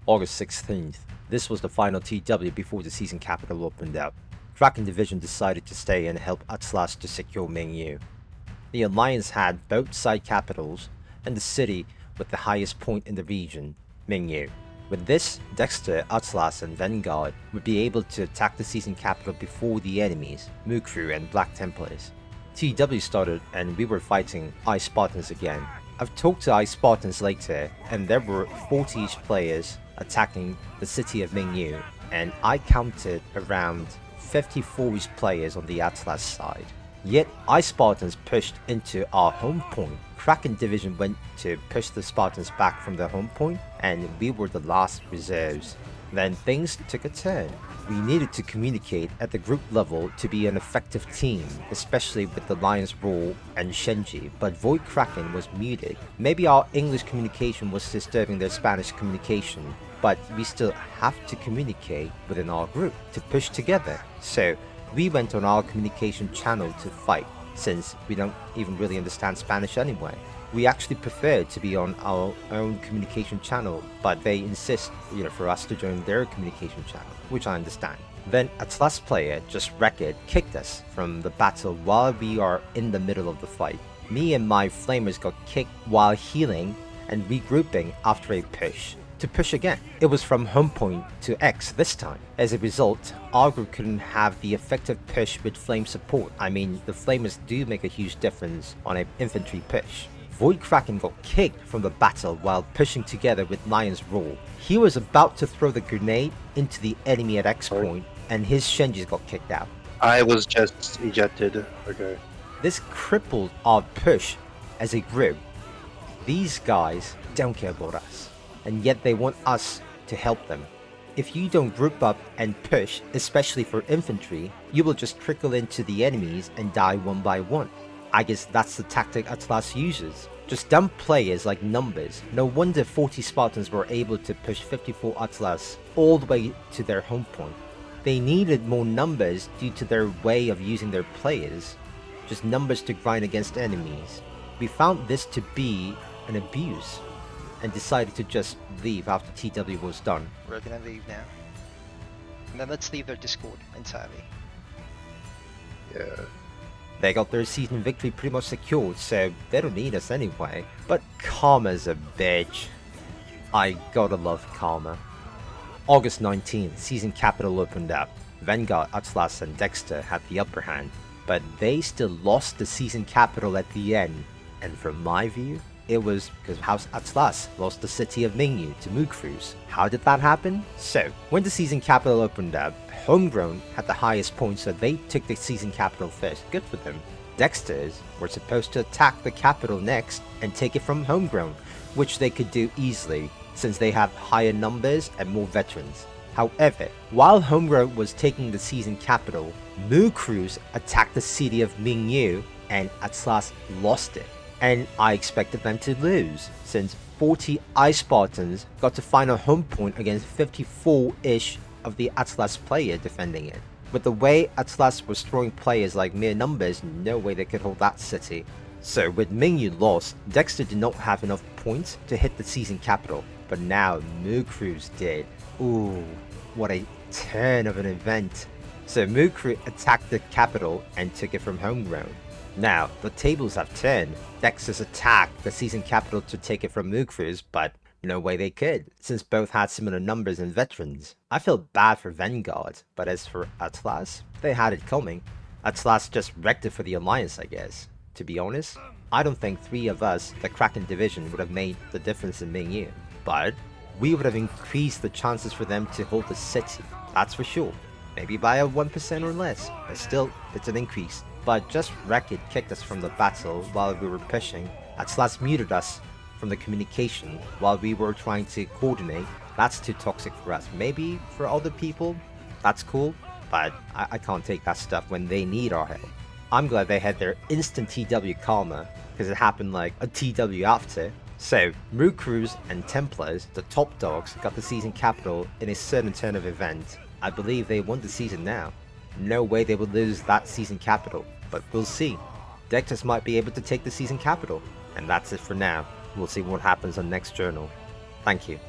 August 16th. This was the final TW before the season capital opened up. Kraken Division decided to stay and help Atlas to secure Mingyu. The Alliance had both side capitals and the city with the highest point in the region, Mingyu. With this, Dexter, Atlas, and Vanguard would be able to attack the season capital before the enemies, Mukru and Black Templars. TW started and we were fighting Ice Spartans again. I've talked to Ice Spartans later, and there were 40-ish players attacking the city of Mingyu, and I counted around 54-ish players on the Atlas side. Yet Ice Spartans pushed into our home point. Kraken Division went to push the Spartans back from their home point, and we were the last reserves. Then things took a turn. We needed to communicate at the group level to be an effective team, especially with the Lion's Roar and Shenji, but Void Kraken was muted. Maybe our English communication was disturbing their Spanish communication, but we still have to communicate within our group to push together. So we went on our communication channel to fight, since we don't even really understand Spanish anyway. We actually prefer to be on our own communication channel, but they insist, for us to join their communication channel, which I understand. Then Atlas player just wrecked kicked us from the battle while we are in the middle of the fight. Me and my flamers got kicked while healing and regrouping after a push. To push again. It was from home point to X this time. As a result, our group couldn't have the effective push with flame support. I mean, the flamers do make a huge difference on an infantry push. Void Kraken got kicked from the battle while pushing together with Lion's Roar. He was about to throw the grenade into the enemy at X point, and his Shenjis got kicked out. I was just ejected. Okay. This crippled our push as a group. These guys don't care about us, and yet they want us to help them. If you don't group up and push, especially for infantry, you will just trickle into the enemies and die one by one. I guess that's the tactic Atlas uses. Just dump players like numbers. No wonder 40 Spartans were able to push 54 Atlas all the way to their home point. They needed more numbers due to their way of using their players. Just numbers to grind against enemies. We found this to be an abuse, and decided to just leave after TW was done. We're gonna leave now. And then let's leave their Discord entirely. Yeah. They got their season victory pretty much secured, so they don't need us anyway. But Karma's a bitch. I gotta love Karma. August 19th, season capital opened up. Vanguard, Atlas, and Dexter had the upper hand, but they still lost the season capital at the end. And from my view, it was because House Atlas lost the city of Mingyu to Mukru's. How did that happen? So, when the season capital opened up, Homegrown had the highest points, so they took the season capital first. Good for them. Dexters were supposed to attack the capital next and take it from Homegrown, which they could do easily since they have higher numbers and more veterans. However, while Homegrown was taking the season capital, Mukru's attacked the city of Mingyu and Atlas lost it. And I expected them to lose, since 40 Ice Spartans got to find a home point against 54-ish of the Atlas player defending it. With the way Atlas was throwing players like mere numbers, no way they could hold that city. So with Mingyu lost, Dexter did not have enough points to hit the season capital, but now Mukru's did. Ooh, what a turn of an event. So Mukru attacked the capital and took it from Homegrown. Now, the tables have turned. Dexter's attacked the season capital to take it from Mukru's, but no way they could, since both had similar numbers and veterans. I feel bad for Vanguard, but as for Atlas, they had it coming. Atlas just wrecked it for the Alliance, I guess. To be honest, I don't think 3 of us, the Kraken Division, would have made the difference in Mingyu. But we would have increased the chances for them to hold the city, that's for sure. Maybe by a 1% or less, but still, it's an increase. But just Wrecked kicked us from the battle while we were pushing. Atlas muted us from the communication while we were trying to coordinate. That's too toxic for us. Maybe for other people, that's cool, but I can't take that stuff when they need our help. I'm glad they had their instant TW Karma, because it happened like a TW after. So, Mukru's and Templars, the top dogs, got the season capital in a certain turn of event. I believe they won the season now. No way they would lose that season capital, but we'll see. Dexter might be able to take the season capital. And that's it for now. We'll see what happens on next journal. Thank you.